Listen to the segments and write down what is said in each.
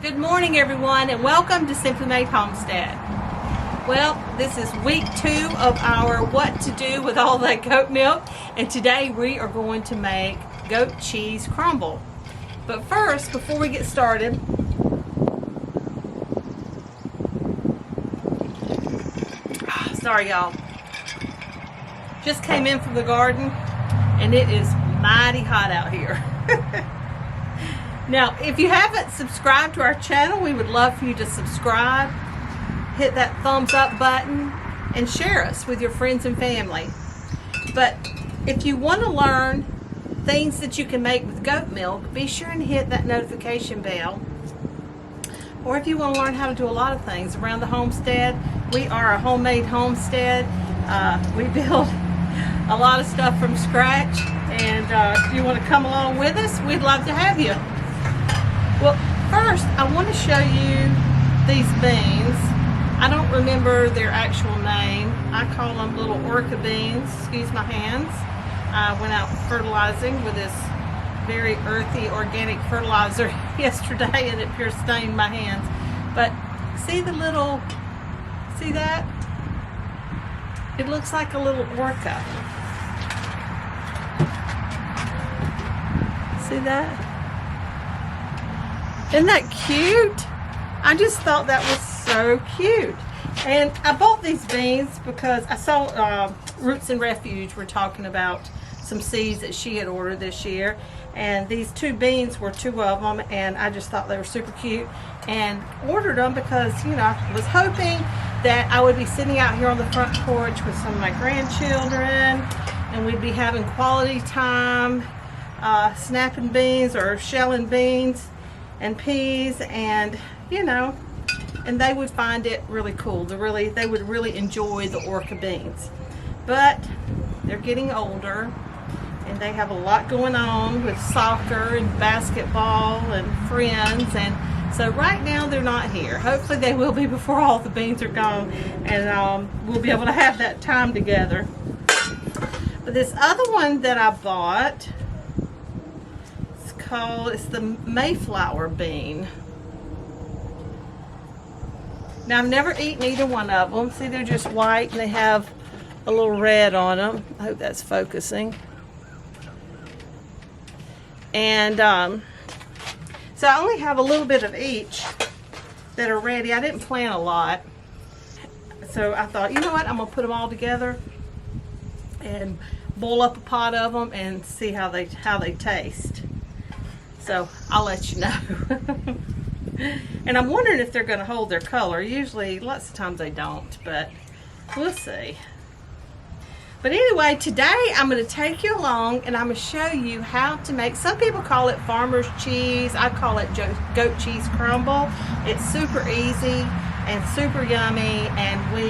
Good morning everyone and welcome to Simply Made Homestead. Well, this is week 2 of our what to do with all that goat milk, and today we are going to make goat cheese crumble. But first, before we get started, sorry y'all, just came in from the garden and it is mighty hot out here. Now, if you haven't subscribed to our channel, we would love for you to subscribe, hit that thumbs up button, and share us with your friends and family. But if you want to learn things that you can make with goat milk, be sure and hit that notification bell. Or if you want to learn how to do a lot of things around the homestead, we are a homemade homestead. We build a lot of stuff from scratch, and if you want to come along with us, we'd love to have you. Well, first I want to show you these beans. I don't remember their actual name. I call them little orca beans. Excuse my hands. I went out fertilizing with this very earthy organic fertilizer yesterday and it pure stained my hands. But see the little, see that? It looks like a little orca. See that? Isn't that cute? I just thought that was so cute. And I bought these beans because I saw Roots and Refuge were talking about some seeds that she had ordered this year. And these 2 beans were 2 of them, and I just thought they were super cute and ordered them because, you know, I was hoping that I would be sitting out here on the front porch with some of my grandchildren and we'd be having quality time snapping beans or shelling beans and peas, and you know, and they would find it really cool. They would really enjoy the orca beans. But they're getting older and they have a lot going on with soccer and basketball and friends, and so right now they're not here. Hopefully they will be before all the beans are gone, and we'll be able to have that time together. But this other one that I bought, it's the Mayflower bean. Now I've never eaten either one of them. See, they're just white and they have a little red on them. I hope that's focusing. And so I only have a little bit of each that are ready. I didn't plan a lot, so I thought, you know what, I'm gonna put them all together and boil up a pot of them and see how they taste. So I'll let you know. And I'm wondering if they're going to hold their color. Usually, lots of times they don't, but we'll see. But anyway, today I'm going to take you along and I'm going to show you how to make, some people call it farmer's cheese. I call it goat cheese crumble. It's super easy and super yummy and we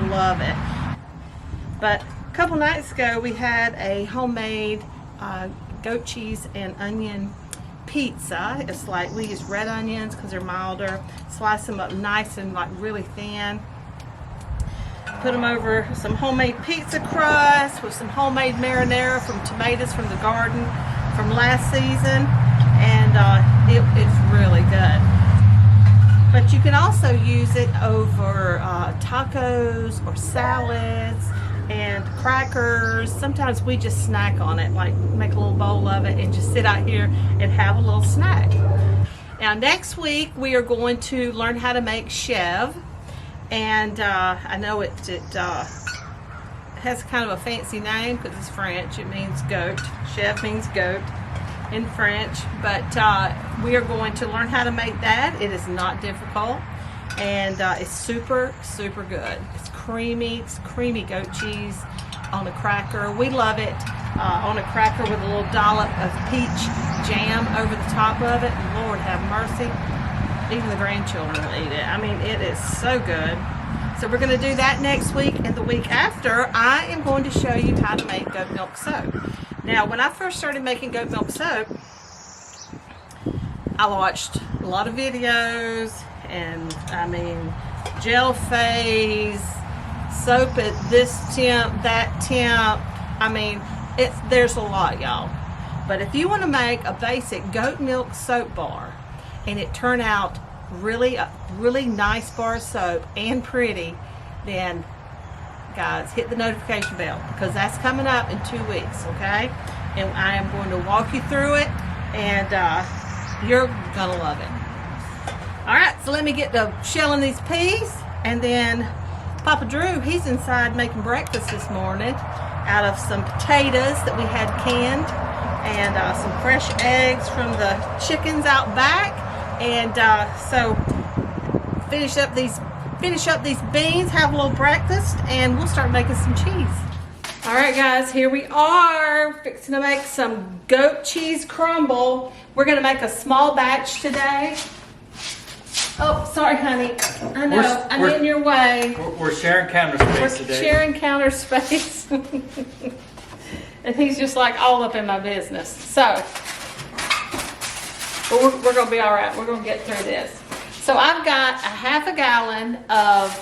love it. But a couple nights ago we had a homemade goat cheese and onion pizza. It's like we use red onions because they're milder, slice them up nice and like really thin, put them over some homemade pizza crust with some homemade marinara from tomatoes from the garden from last season, and it's really good. But you can also use it over tacos or salads and crackers. Sometimes we just snack on it, like make a little bowl of it and just sit out here and have a little snack. Now next week we are going to learn how to make chev, and I know it has kind of a fancy name because it's French. It means goat. Chev means goat in French, but we are going to learn how to make that. It is not difficult, and it's super good. It's creamy goat cheese on a cracker. We love it on a cracker with a little dollop of peach jam over the top of it. Lord have mercy, even the grandchildren will eat it. I mean, it is so good. So we're going to do that next week, and the week after I am going to show you how to make goat milk soap. Now when I first started making goat milk soap, I watched a lot of videos, and I mean, gel phase, soap at this temp, that temp. I mean, there's a lot, y'all. But if you want to make a basic goat milk soap bar and it turn out really nice bar of soap and pretty, then guys, hit the notification bell, because that's coming up in 2 weeks, okay? And I am going to walk you through it, and you're gonna love it. All right, so let me get to shelling these peas, and then Papa Drew, he's inside making breakfast this morning out of some potatoes that we had canned, and some fresh eggs from the chickens out back, and so finish up these beans, have a little breakfast, and we'll start making some cheese. All right, guys, here we are, fixing to make some goat cheese crumble. We're gonna make a small batch today. Oh, sorry, honey. I know, I'm in your way. We're sharing counter space today. We're sharing counter space. And he's just like all up in my business. So, but we're gonna be all right. We're gonna get through this. So I've got a half a gallon of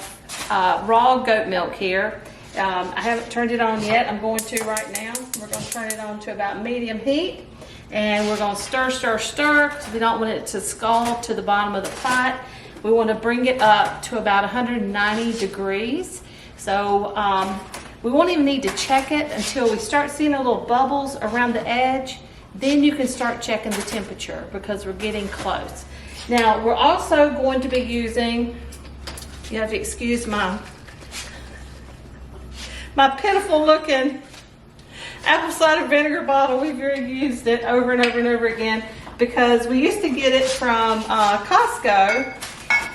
raw goat milk here. I haven't turned it on yet. I'm going to right now. We're going to turn it on to about medium heat. And we're going to stir, because we don't want it to scald to the bottom of the pot. We want to bring it up to about 190 degrees. So we won't even need to check it until we start seeing a little bubbles around the edge. Then you can start checking the temperature, because we're getting close. Now, we're also going to be using, you have to excuse my pitiful looking apple cider vinegar bottle. We've already used it over and over and over again, because we used to get it from Costco,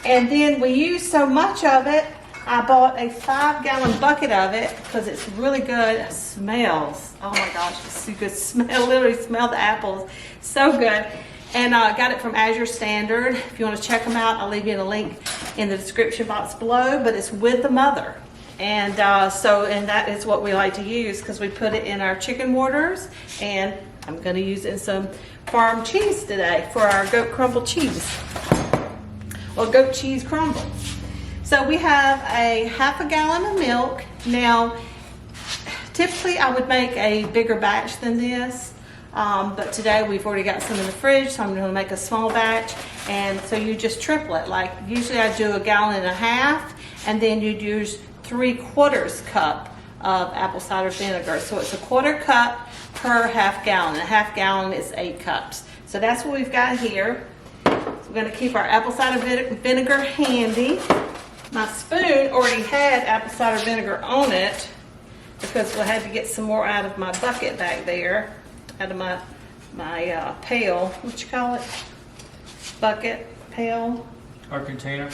and then we used so much of it, I bought a 5-gallon bucket of it, because it's really good. It smells, oh my gosh, it's so good. Smell, literally smell the apples, so good. And I got it from Azure Standard. If you want to check them out, I'll leave you a link in the description box below, but it's with the mother. And and that is what we like to use, because we put it in our chicken mortars, and I'm going to use it in some farm cheese today for our goat crumble cheese, or goat cheese crumble. So we have a half a gallon of milk. Now, typically I would make a bigger batch than this, but today we've already got some in the fridge, so I'm going to make a small batch. And so you just triple it. Like usually I do 1.5 gallons, and then you'd use 3/4 cup of apple cider vinegar. So it's 1/4 cup per half gallon. A half gallon is 8 cups. So that's what we've got here. So we're going to keep our apple cider vinegar handy. My spoon already had apple cider vinegar on it, because we'll have to get some more out of my bucket back there, out of my pail. What you call it? Bucket, pail. Our container.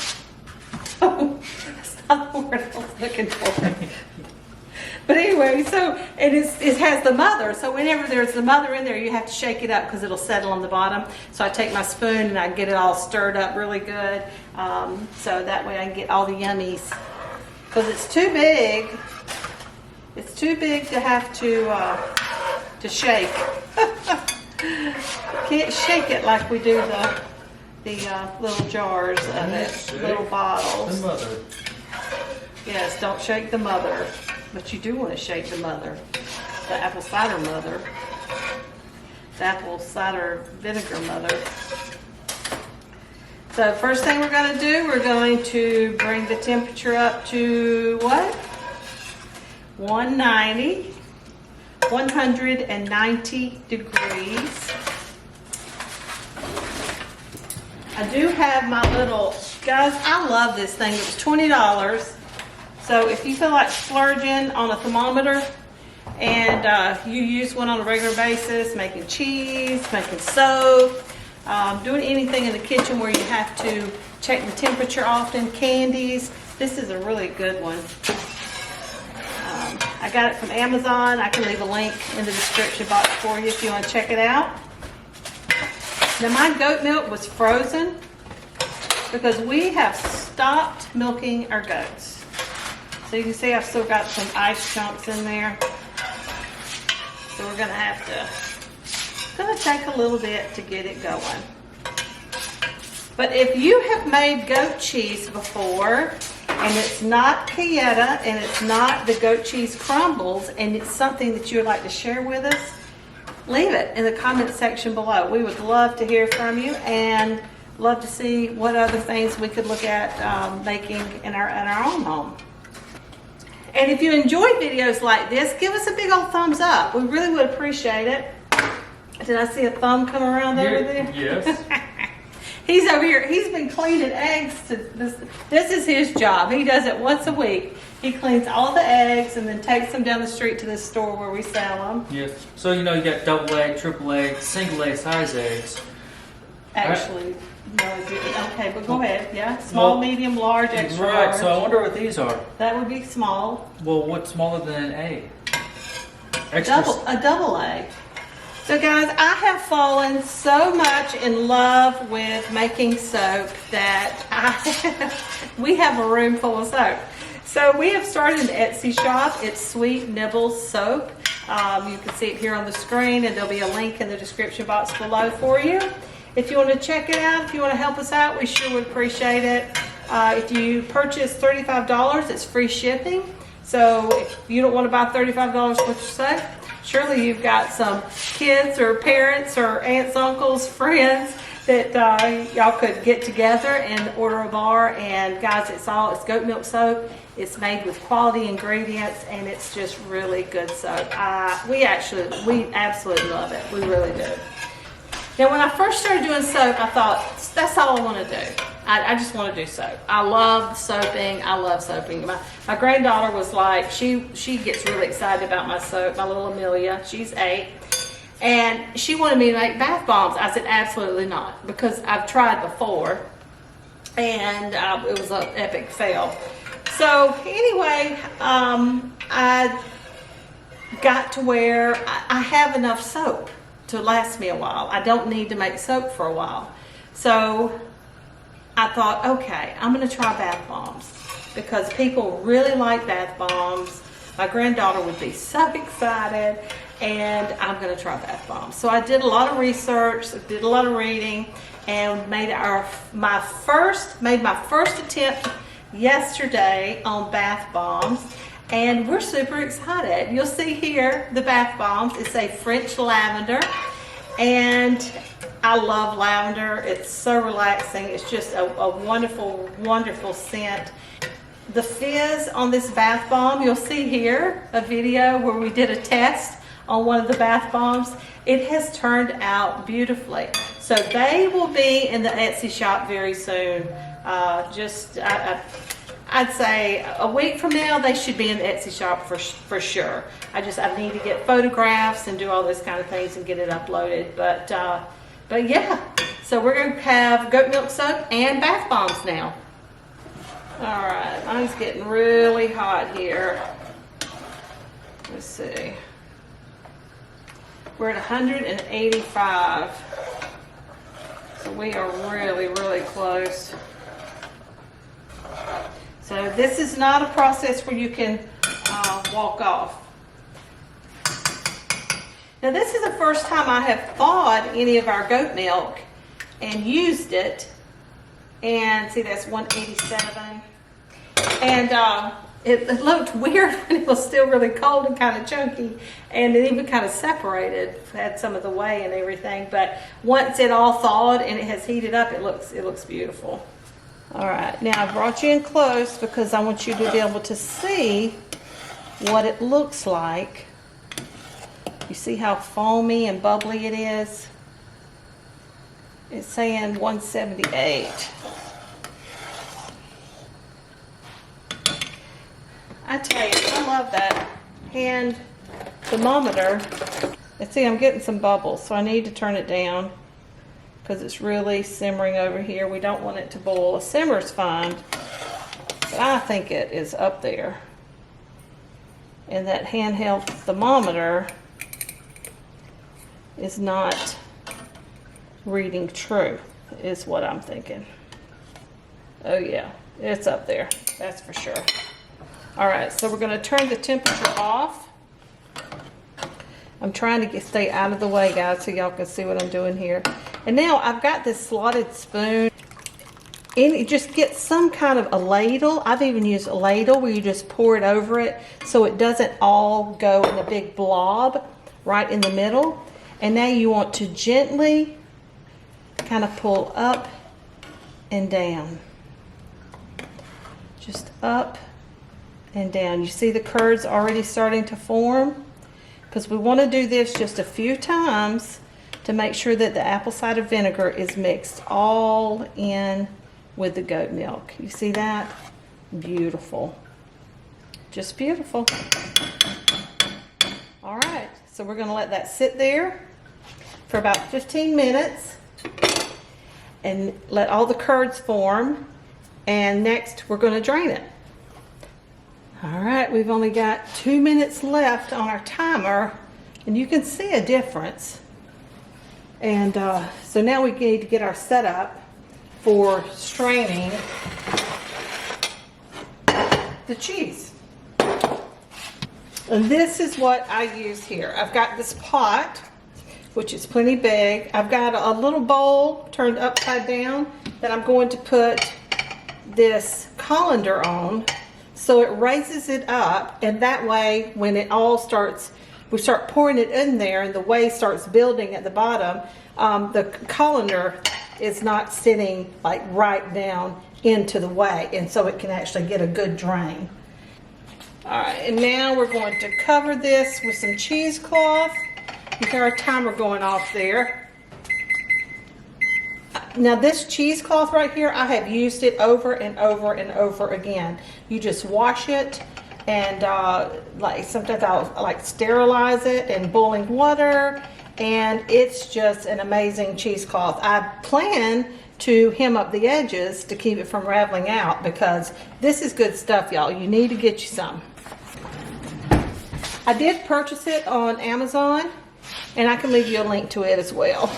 Oh, that's not the word I was looking for. But anyway, so it has the mother. So whenever there's the mother in there, you have to shake it up, because it'll settle on the bottom. So I take my spoon and I get it all stirred up really good, so that way I can get all the yummies. Because it's too big. It's too big to have to shake. Can't shake it like we do the little jars of it, little bottles. The mother. Yes, don't shake the mother, but you do want to shake the mother, the apple cider mother, the apple cider vinegar mother. So first thing we're going to do, we're going to bring the temperature up to what? 190 degrees. I do have my little, guys, I love this thing. It's $20. So if you feel like splurging on a thermometer, and you use one on a regular basis, making cheese, making soap, doing anything in the kitchen where you have to check the temperature often, candies, this is a really good one. I got it from Amazon. I can leave a link in the description box for you if you want to check it out. Now my goat milk was frozen, because we have stopped milking our goats. So you can see I've still got some ice chunks in there. So we're going to have to, it's going to take a little bit to get it going. But if you have made goat cheese before, and it's not pieta, and it's not the goat cheese crumbles, and it's something that you would like to share with us, leave it in the comment section below. We would love to hear from you, and love to see what other things we could look at making in our own home. And if you enjoy videos like this, give us a big old thumbs up. We really would appreciate it. Did I see a thumb come around over there? Yes. He's over here. He's been cleaning eggs. This is his job. He does it once a week. He cleans all the eggs and then takes them down the street to the store where we sell them. Yes. So you got double egg, triple egg, single egg size eggs. Actually, no, I didn't. Okay, but go ahead. Yeah, small, medium, large, extra Right. large. So I wonder what these are. That would be small. Well, what's smaller than an egg? A double egg. So guys, I have fallen so much in love with making soap that we have a room full of soap. So we have started an Etsy shop. It's Sweet Nibbles Soap. You can see it here on the screen, and there'll be a link in the description box below for you. If you want to check it out, if you want to help us out, we sure would appreciate it. If you purchase $35, it's free shipping. So if you don't want to buy $35 worth of soap, surely you've got some kids or parents or aunts, uncles, friends that y'all could get together and order a bar. And guys, it's goat milk soap. It's made with quality ingredients, and it's just really good soap. We absolutely love it. We really do. Now, when I first started doing soap, I thought, that's all I want to do. I just want to do soap. I love soaping. I love soaping. My granddaughter was like, she gets really excited about my soap, my little Amelia. She's 8. And she wanted me to make bath bombs. I said, absolutely not, because I've tried before, and it was an epic fail. So anyway, I got to where I have enough soap to last me a while. I don't need to make soap for a while. So I thought, okay, I'm going to try bath bombs because people really like bath bombs. My granddaughter would be so excited, and I'm going to try bath bombs. So I did a lot of research, did a lot of reading, and made my first attempt yesterday on bath bombs. And we're super excited. You'll see here the bath bombs. It's a French lavender, and I love lavender. It's so relaxing. It's just a wonderful, wonderful scent. The fizz on this bath bomb, you'll see here a video where we did a test on one of the bath bombs. It has turned out beautifully. So they will be in the Etsy shop very soon. I'd say a week from now, they should be in the Etsy shop for sure. I need to get photographs and do all those kind of things and get it uploaded. But yeah, so we're going to have goat milk soap and bath bombs now. All right, mine's getting really hot here. Let's see. We're at 185. So we are really, really close. So this is not a process where you can walk off. Now this is the first time I have thawed any of our goat milk and used it. And see, that's 187. And it looked weird when it was still really cold and kind of chunky, and it even kind of separated, had some of the whey and everything. But once it all thawed and it has heated up, it looks beautiful. All right, now I brought you in close because I want you to be able to see what it looks like. You see how foamy and bubbly it is? It's saying 178. I tell you, I love that hand thermometer. And see, I'm getting some bubbles, so I need to turn it down because it's really simmering over here. We don't want it to boil. A simmer's fine, but I think it is up there. And that handheld thermometer is not reading true, is what I'm thinking. Oh yeah, it's up there, that's for sure. All right, so we're gonna turn the temperature off. I'm trying to stay out of the way, guys, so y'all can see what I'm doing here. And now I've got this slotted spoon, and you just get some kind of a ladle. I've even used a ladle where you just pour it over it so it doesn't all go in a big blob right in the middle. And now you want to gently kind of pull up and down. Just up and down. You see the curds already starting to form? Because we want to do this just a few times to make sure that the apple cider vinegar is mixed all in with the goat milk. You see that? Beautiful. Just beautiful. All right, so we're going to let that sit there for about 15 minutes and let all the curds form. And next, we're going to drain it. All right, we've only got 2 minutes left on our timer, and you can see a difference. And so now we need to get our setup for straining the cheese. And this is what I use here. I've got this pot, which is plenty big. I've got a little bowl turned upside down that I'm going to put this colander on, so it raises it up, and that way when it all starts, we start pouring it in there and the whey starts building at the bottom, the colander is not sitting like right down into the whey, and so it can actually get a good drain. All right, and now we're going to cover this with some cheesecloth. You got our timer going off there. Now this cheesecloth right here, I have used it over and over and over again. You just wash it, and like sometimes I'll like sterilize it in boiling water, and it's just an amazing cheesecloth. I plan to hem up the edges to keep it from raveling out, because this is good stuff, y'all. You need to get you some. I did purchase it on Amazon, and I can leave you a link to it as well.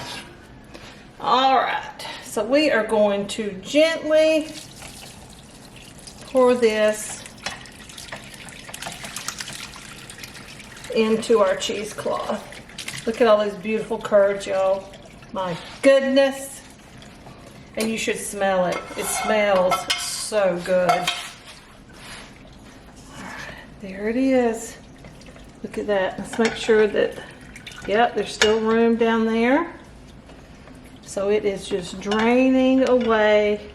All right, so we are going to gently pour this into our cheesecloth. Look at all those beautiful curds, y'all. My goodness. And you should smell it. It smells so good. All right, there it is. Look at that. Let's make sure that, yep, there's still room down there. So it is just draining away.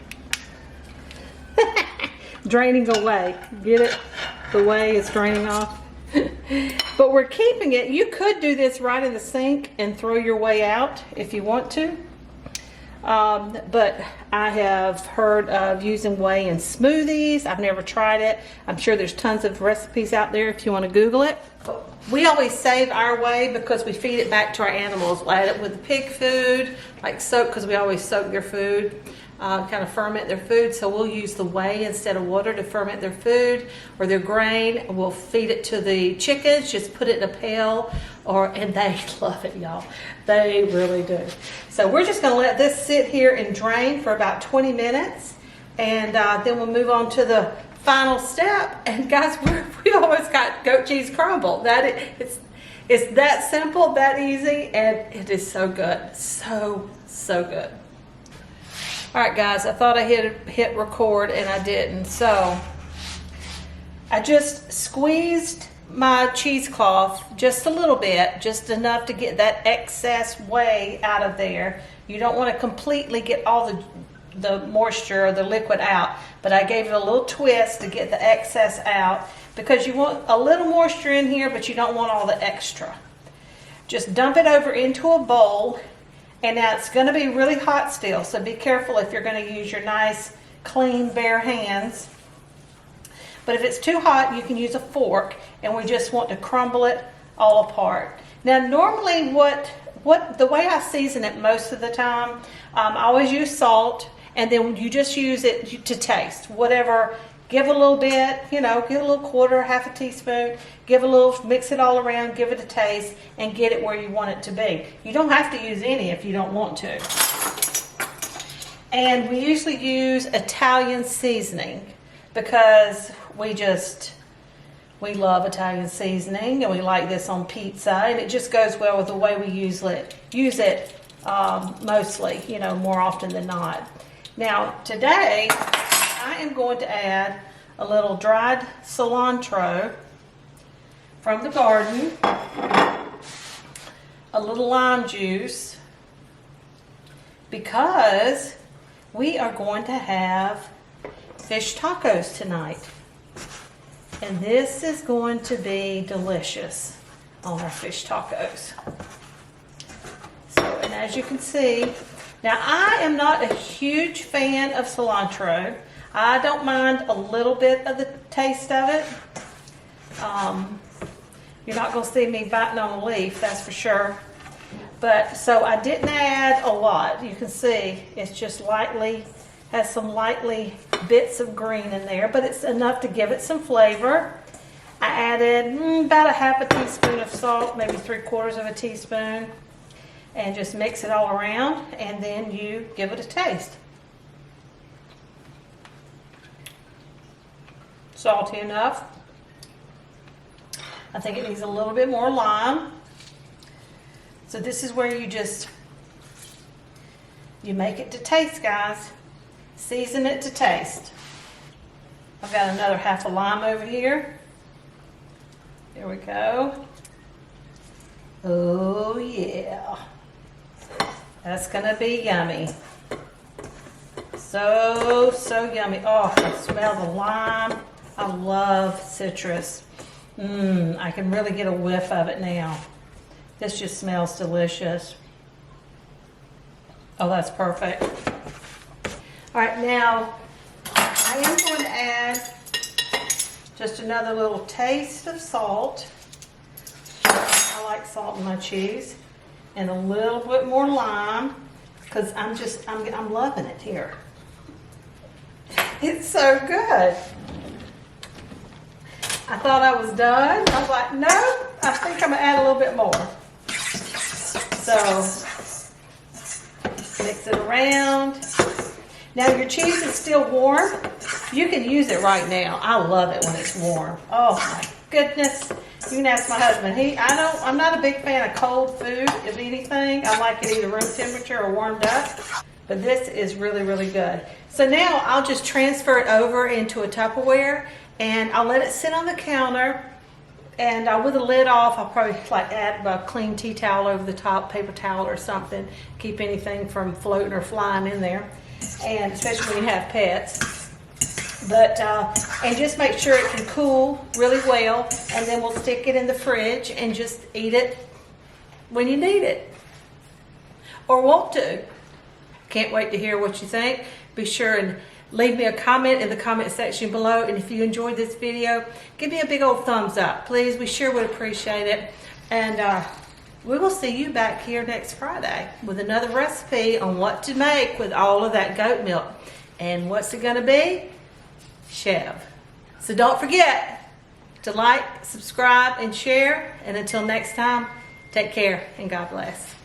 Draining away. Get it? The whey is draining off. But we're keeping it. You could do this right in the sink and throw your whey out if you want to. But I have heard of using whey in smoothies. I've never tried it. I'm sure there's tons of recipes out there if you want to Google it. We always save our whey because we feed it back to our animals. We add it with the pig food, like soak, because we always soak their food, kind of ferment their food. So we'll use the whey instead of water to ferment their food or their grain. We'll feed it to the chickens, just put it in a pail, and they love it, y'all. They really do. So we're just going to let this sit here and drain for about 20 minutes, and then we'll move on to the final step. And guys, we almost got goat cheese crumble. It's that simple, that easy, and it is so good. So good. All right, guys, I thought I hit record and I didn't. So I just squeezed my cheesecloth just a little bit, just enough to get that excess whey out of there. You don't want to completely get all the moisture or the liquid out, but I gave it a little twist to get the excess out, because you want a little moisture in here, but you don't want all the extra. Just dump it over into a bowl, and now it's going to be really hot still, so be careful if you're going to use your nice, clean, bare hands. But if it's too hot, you can use a fork, and we just want to crumble it all apart. Now, normally the way I season it most of the time, I always use salt, and then you just use it to taste. Whatever, give a little bit, give a little quarter, half a teaspoon, mix it all around, give it a taste, and get it where you want it to be. You don't have to use any if you don't want to. And we usually use Italian seasoning, because we love Italian seasoning, and we like this on pizza, and it just goes well with the way we use it mostly, more often than not. Now today I am going to add a little dried cilantro from the garden, a little lime juice, because we are going to have fish tacos tonight. And this is going to be delicious on our fish tacos. So, and as you can see, now I am not a huge fan of cilantro. I don't mind a little bit of the taste of it. You're not going to see me biting on a leaf, that's for sure. But so I didn't add a lot. You can see it's just lightly, has some lightly bits of green in there, but it's enough to give it some flavor. I added about a half a teaspoon of salt, maybe 3/4 of a teaspoon, and just mix it all around, and then you give it a taste. Salty enough. I think it needs a little bit more lime. So this is where you make it to taste, guys. Season it to taste. I've got another half a lime over here. There we go. Oh yeah. That's gonna be yummy. So yummy. Oh, I smell the lime. I love citrus. I can really get a whiff of it now. This just smells delicious. Oh, that's perfect. All right, now I am going to add just another little taste of salt. I like salt in my cheese, and a little bit more lime, because I'm loving it here. It's so good. I thought I was done. I was like, no, I think I'm gonna add a little bit more. So mix it around. Now your cheese is still warm. You can use it right now. I love it when it's warm. Oh my goodness. You can ask my husband. I'm not a big fan of cold food of anything. I like it either room temperature or warmed up. But this is really, really good. So now I'll just transfer it over into a Tupperware, and I'll let it sit on the counter. And with the lid off, I'll probably add a clean tea towel over the top, paper towel or something, keep anything from floating or flying in there, and especially when you have pets. But and just make sure it can cool really well, and then we'll stick it in the fridge and just eat it when you need it or want to. Can't wait to hear what you think. Be sure and leave me a comment in the comment section below, and if you enjoyed this video, give me a big old thumbs up, please. We sure would appreciate it. And we will see you back here next Friday with another recipe on what to make with all of that goat milk. And what's it gonna be? Chev. So don't forget to like, subscribe, and share. And until next time, take care and God bless.